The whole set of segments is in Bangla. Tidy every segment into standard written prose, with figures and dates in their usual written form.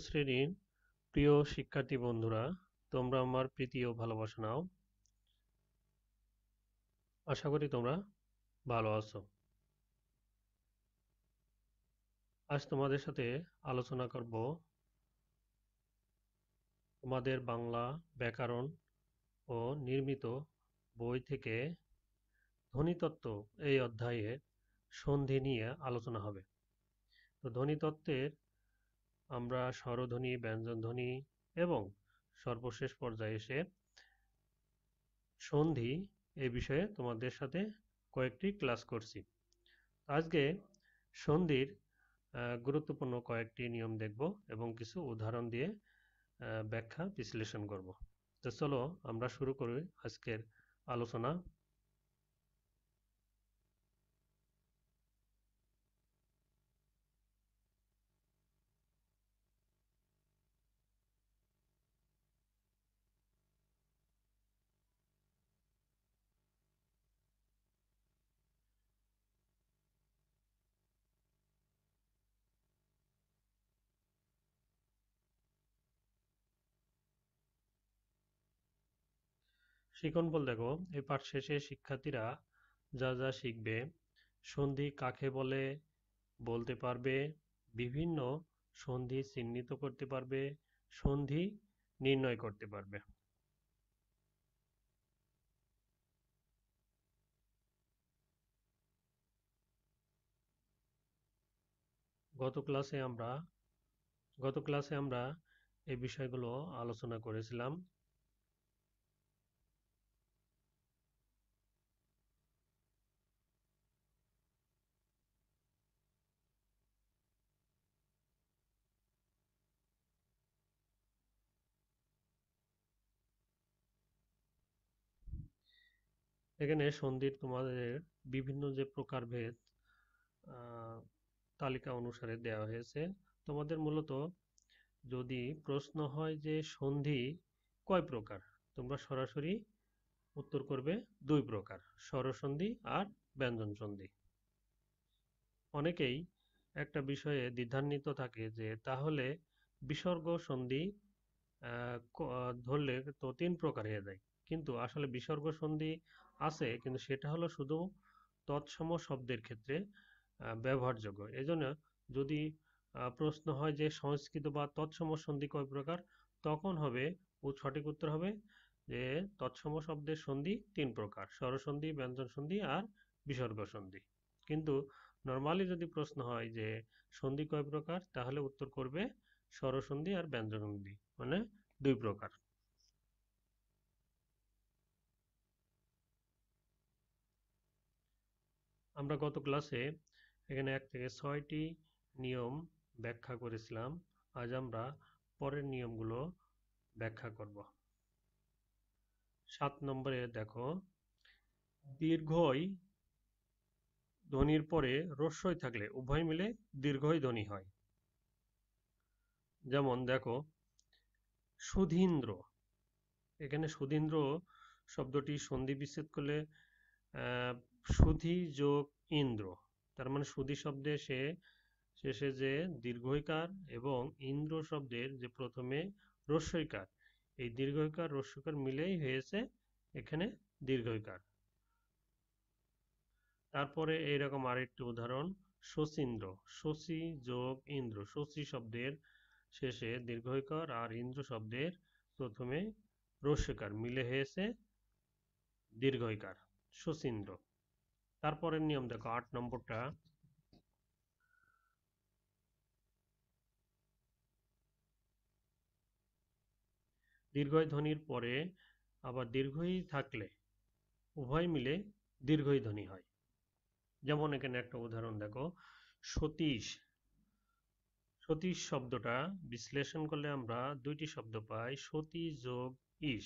শ্রেণীর প্রিয় শিক্ষার্থী বন্ধুরা, তোমরা আমার প্রীতি ও ভালোবাসা নাও। আশা করি তোমরা ভালো আছো। আজ তোমাদের সাথে আলোচনা করব তোমাদের বাংলা ব্যাকরণ ও নির্মিত বই থেকে ধ্বনিতত্ত্ব এই অধ্যায়ে সন্ধি নিয়ে আলোচনা হবে। তো ধ্বনিতত্ত্বের আমরা স্বরধ্বনি, ব্যঞ্জনধ্বনি এবং সর্বশেষ পর্যায়ে এসে সন্ধি এই বিষয়ে তোমাদের সাথে কয়েকটি ক্লাস করছি। আজকে সন্ধির গুরুত্বপূর্ণ কয়েকটি নিয়ম দেখব এবং কিছু উদাহরণ দিয়ে ব্যাখ্যা বিশ্লেষণ করব। তো চলো আমরা শুরু করি আজকের আলোচনা। শিখন বল দেখো, এই পাঠ শেষে শিক্ষার্থীরা যা যা শিখবে: সন্ধি কাকে বলে বলতে পারবে, বিভিন্ন সন্ধি চিহ্নিত করতে পারবে, সন্ধি নির্ণয় করতে পারবে। গত ক্লাসে আমরা এই বিষয়গুলো আলোচনা করেছিলাম। এখানে সন্ধির তোমাদের বিভিন্ন যে প্রকারভেদ তালিকা অনুসারে দেওয়া হয়েছে। তোমাদের মূলত যদি প্রশ্ন হয় যে সন্ধি কয় প্রকার, তোমরা সরাসরি উত্তর করবে 2 প্রকার: স্বরসন্ধি আর ব্যঞ্জন সন্ধি। অনেকেই একটা বিষয়ে দ্বিধান্বিত থাকে যে তাহলে বিসর্গ সন্ধি ধরলে তো 3 প্রকার হয়ে যায়, কিন্তু আসলে বিসর্গ সন্ধি আছে, কিন্তু সেটা হলো শুধু তৎসম শব্দের ক্ষেত্রে ব্যবহারযোগ্য। এজন্য যদি প্রশ্ন হয় যে সংস্কৃত বা তৎসম সন্ধি কয় প্রকার, তখন হবে সঠিক উত্তর হবে যে তৎসম শব্দের সন্ধি 3 প্রকার: স্বরসন্ধি, ব্যঞ্জন সন্ধি আর বিসর্গ সন্ধি। কিন্তু নর্মালি যদি প্রশ্ন হয় যে সন্ধি কয় প্রকার, তাহলে উত্তর করবে স্বরসন্ধি আর ব্যঞ্জন সন্ধি, মানে 2 প্রকার। আমরা গত ক্লাসে এখানে 1 থেকে 6টি নিয়ম ব্যাখ্যা করেছিলাম। আজ আমরা পরের নিয়মগুলো ব্যাখ্যা করব। 7 নম্বরে দেখো, দীর্ঘই ধ্বনির পরে রস্যই থাকলে উভয় মিলে দীর্ঘই ধ্বনি হয়। যেমন দেখো, সুধীন্দ্র। এখানে সুধীন্দ্র শব্দটি সন্ধি বিচ্ছেদ করলে সুধি যোগ ইন্দ্র, তার মানে সুধি শব্দে শেষে যে দীর্ঘইকার এবং ইন্দ্র শব্দের যে প্রথমে রস্যইকার, এই দীর্ঘইকার রস্যইকার মিলেই হয়েছে এখানে দীর্ঘইকার। তারপরে এইরকম আরেকটি উদাহরণ, শচীন্দ্র। শচী যোগ ইন্দ্র, শচী শব্দের শেষে দীর্ঘইকার আর ইন্দ্র শব্দের প্রথমে রস্যইকার মিলে হয়েছে দীর্ঘইকার, শচীন্দ্র। তারপরের নিয়ম দেখো, 8 নম্বরটা, দীর্ঘই ধ্বনির পরে আবার দীর্ঘই থাকলে উভয় মিলে দীর্ঘই ধ্বনি হয়। যেমন এখানে একটা উদাহরণ দেখো, সতীশ। সতীশ শব্দটা বিশ্লেষণ করলে আমরা 2টি শব্দ পাই, সতী যোগ ঈশ।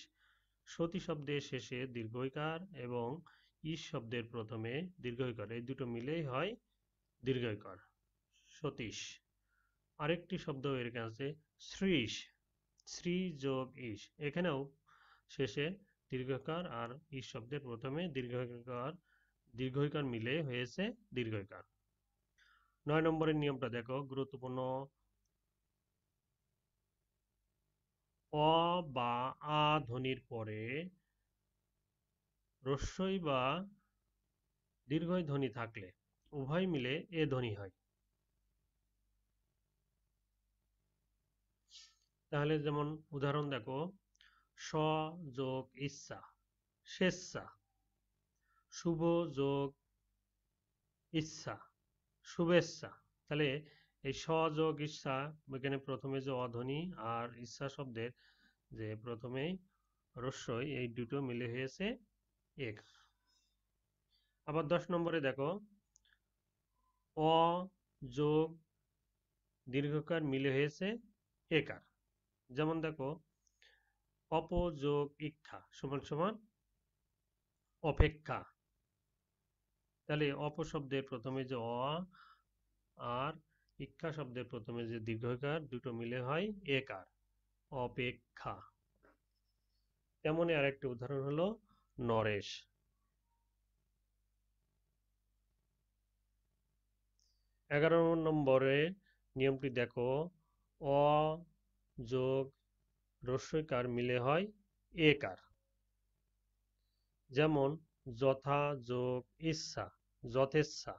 সতী শব্দের শেষে দীর্ঘইকার এবং ঈশ শব্দের প্রথমে দীর্ঘইকার, এই দুটো মিলেই হয় দীর্ঘইকার, সতীশ। আরেকটি শব্দ এখানে আছে, শ্রীশ। শ্রী যোগ ঈশ, এখানেও শেষে দীর্ঘইকার আর ঈশ শব্দের প্রথমে দীর্ঘইকার মিলে হয়েছে দীর্ঘইকার। 9 নম্বরের নিয়মটা দেখো, গুরুত্বপূর্ণ অ বা আ ধ্বনির পরে রস্বই বা দীর্ঘই ধ্বনি থাকলে উভয় মিলে এ ধ্বনি হয়। তাহলে যেমন উদাহরণ দেখো, স যোগ ইচ্ছা, স্বেচ্ছা। শুভ যোগ ইচ্ছা, শুভেচ্ছা। তাহলে এই স যোগ ইচ্ছা, এখানে প্রথমে যে অধ্বনি আর ইচ্ছা শব্দের যে প্রথমেই রস্বই, এই দুটো মিলে হয়েছে এক। আবার 10 নম্বরে দেখো, অ যোগ দীর্ঘকার মিলে হয়েছে একার। যেমন দেখো, অপ যোগ ইক্ষা সমান সমান অপেক্ষা। তাহলে অপশব্দের প্রথমে যে অ আর ইক্ষা শব্দের প্রথমে যে দীর্ঘকার, দুটো মিলে হয় একার, অপেক্ষা। তেমনই আরেকটি উদাহরণ হলো নরেশ। 11 নম্বরে নিয়মটি দেখো, অ যোগ রস্বইকার মিলে হয় একার। যেমন যথা যোগ ইচ্ছা, যথেচ্ছা।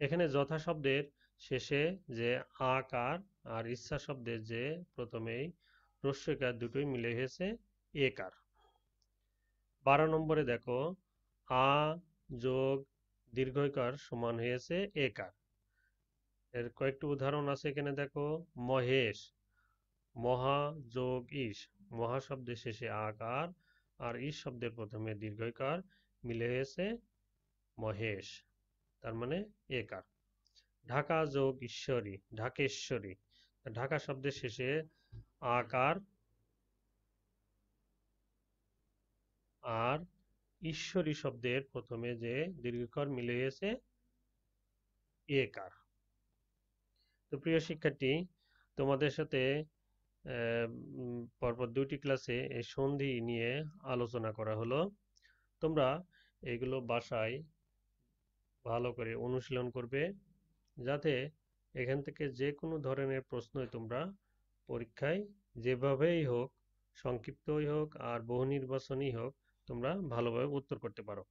এখানে যথা শব্দের শেষে যে আকার আর ইচ্ছা শব্দের যে প্রথমেই রস্বইকার, দুটোই মিলে হয়েছে একার। 12 নম্বরে দেখো, আ যোগ দীর্ঘইকার সমান হয়েছে একার। এর কয়েকটি উদাহরণ আছে এখানে দেখো, মহেশ, মহা যোগ ঈশ, মহা শব্দের শেষে আকার আর ঈশ শব্দের প্রথমে দীর্ঘইকার মিলে হয়েছে মহেশ, তার মানে একার। ঢাকা যোগ ঈশ্বরী, ঢাকেশ্বরী। ঢাকা শব্দের শেষে আকার আর ঈশ্বরী শব্দের প্রথমে যে দীর্ঘইকার মিলে হয়েছে একার। তো প্রিয় শিক্ষার্থী, তোমাদের সাথে পরপর 2টি ক্লাসে এই সন্ধি নিয়ে আলোচনা করা হলো। তোমরা এগুলো বাসায় ভালো করে অনুশীলন করবে, যাতে এখান থেকে যে কোনো ধরনের প্রশ্নই তোমরা পরীক্ষায় যেভাবেই হোক, সংক্ষিপ্তই হোক আর বহু নির্বাচনী হোক, তোমরা ভালোভাবে উত্তর করতে পারো।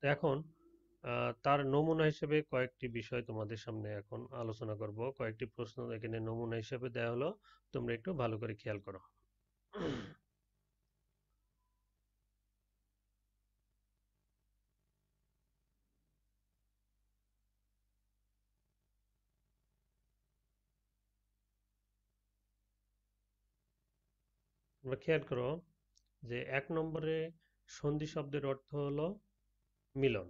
এখন তার নমুনা হিসেবে কয়েকটি বিষয় তোমাদের সামনে এখন আলোচনা করব। কয়েকটি প্রশ্ন এখানে নমুনা হিসেবে দেওয়া হলো, তোমরা একটু ভালো করে খেয়াল করো। তোমরা খেয়াল করো যে 1 নম্বরে সন্ধি শব্দের অর্থ হলো মিলন।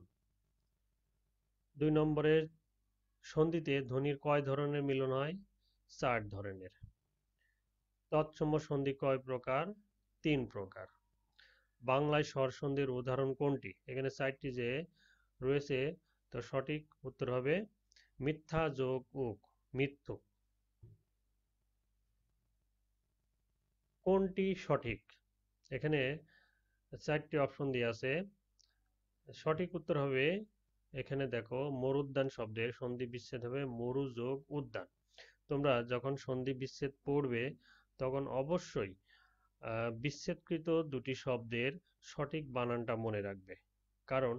2 নম্বরের সন্ধিতে ধ্বনির কয় ধরনের মিলন হয়? 4 ধরনের। তৎসম সন্ধি কয় প্রকার? 3 প্রকার। বাংলায় স্বরসন্ধির উদাহরণ কোনটি? এখানে 4টি যে রয়েছে, তো সঠিক উত্তর হবে মিথ্যা যোগ উক, মিথ্যু। কোনটি সঠিক? এখানে 4টি অপশন দিয়ে আছে। সঠিক উত্তর হবে, এখানে দেখো, মরুদ্যান শব্দের সন্ধি বিচ্ছেদ হবে মরু যোগ উদ্যান। তোমরা যখন সন্ধি বিচ্ছেদ পড়বে তখন অবশ্যই বিচ্ছেদকৃত দুটি শব্দের সঠিক বানানটা মনে রাখবে। কারণ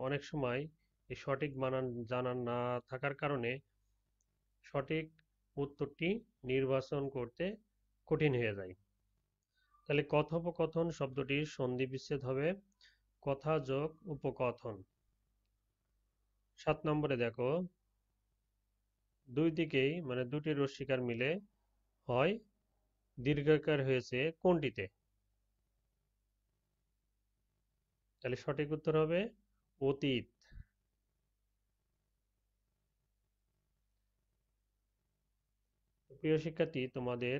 অনেক সময় এই সঠিক বানান জানা না থাকার কারণে সঠিক উত্তরটি নির্বাচন করতে কঠিন হয়ে যায়। তাহলে কথোপকথন শব্দটির সন্ধি বিচ্ছেদ হবে কথা যোগ উপকথন। 7 নম্বরে দেখো, দুই দিকেই মানে দুটি রস্যিকার মিলে হয় দীর্ঘাকার হয়েছে কোনটিতে? তাহলে সঠিক উত্তর হবে অতীত। প্রিয় শিক্ষার্থী, তোমাদের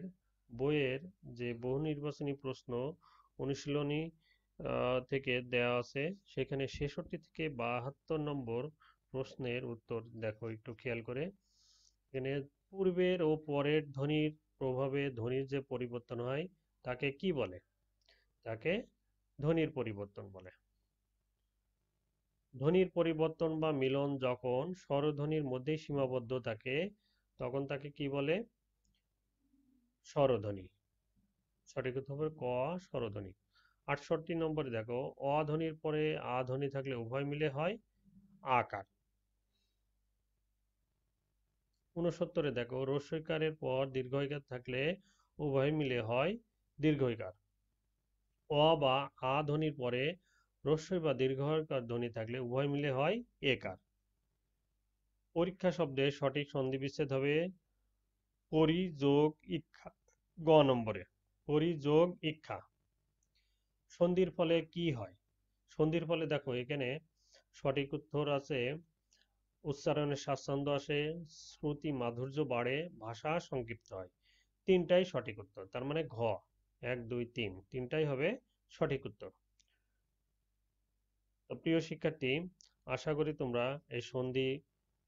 বইয়ের যে বহু নির্বাচনী প্রশ্ন অনুশীলনী থেকে দেওয়া আছে, সেখানে 66 থেকে 72 নম্বর প্রশ্নের উত্তর দেখো একটু খেয়াল করে। এখানে পূর্বের ও পরের ধ্বনির প্রভাবে ধ্বনির যে পরিবর্তন হয় তাকে কি বলে? তাকে ধ্বনির পরিবর্তন বলে। ধ্বনির পরিবর্তন বা মিলন যখন স্বরধ্বনির মধ্যেই সীমাবদ্ধ থাকে তখন তাকে কি বলে? স্বরধ্বনি। সঠিক উত্তর হবে ক, স্বরধ্বনি। 68 নম্বরে দেখো, অ ধ্বনির পরে আ ধ্বনি থাকলে উভয় মিলে হয় আকার। 69 দেখো, রস্বইকারের পর দীর্ঘইকার থাকলে উভয় মিলে হয় দীর্ঘইকার। অ বা আ ধ্বনির পরে রস্বই বা দীর্ঘইকার ধ্বনি থাকলে উভয় মিলে হয় একার। পরীক্ষা শব্দের সঠিক সন্ধিবিচ্ছেদ হবে পরি যোগ ইক্ষা। গ নম্বরে পরি যোগ ইক্ষা। সন্ধির ফলে কি হয়? সন্ধির ফলে দেখো এখানে সঠিক উত্তর আছে উচ্চারণের স্বাচ্ছন্দ্য আসে, শ্রুতি মাধুর্য বাড়ে, ভাষা সংক্ষিপ্ত হয়। তিনটাই সঠিক উত্তর, তার মানে ঘ, 1 2 3 তিনটাই হবে সঠিক উত্তর। তো প্রিয় শিক্ষার্থী, আশা করি তোমরা এই সন্ধি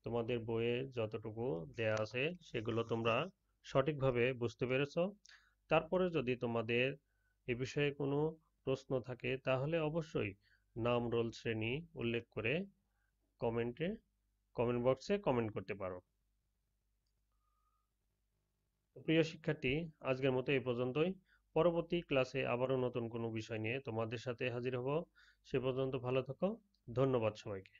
তোমাদের বইয়ে যতটুকু দেয়া আছে সেগুলো তোমরা সঠিকভাবে বুঝতে পেরেছো। তারপরে যদি তোমাদের এ বিষয়ে কোনো প্রশ্ন থাকে তাহলে অবশ্যই নাম, রোল, শ্রেণী উল্লেখ করে কমেন্টে কমেন্ট বক্সে কমেন্ট করতে পারো। প্রিয় শিক্ষার্থী, আজকের মতো এই পর্যন্তই। পরবর্তী ক্লাসে আবারও নতুন কোনো বিষয় নিয়ে তোমাদের সাথে হাজির হব। সে পর্যন্ত ভালো থাকো। ধন্যবাদ সবাইকে।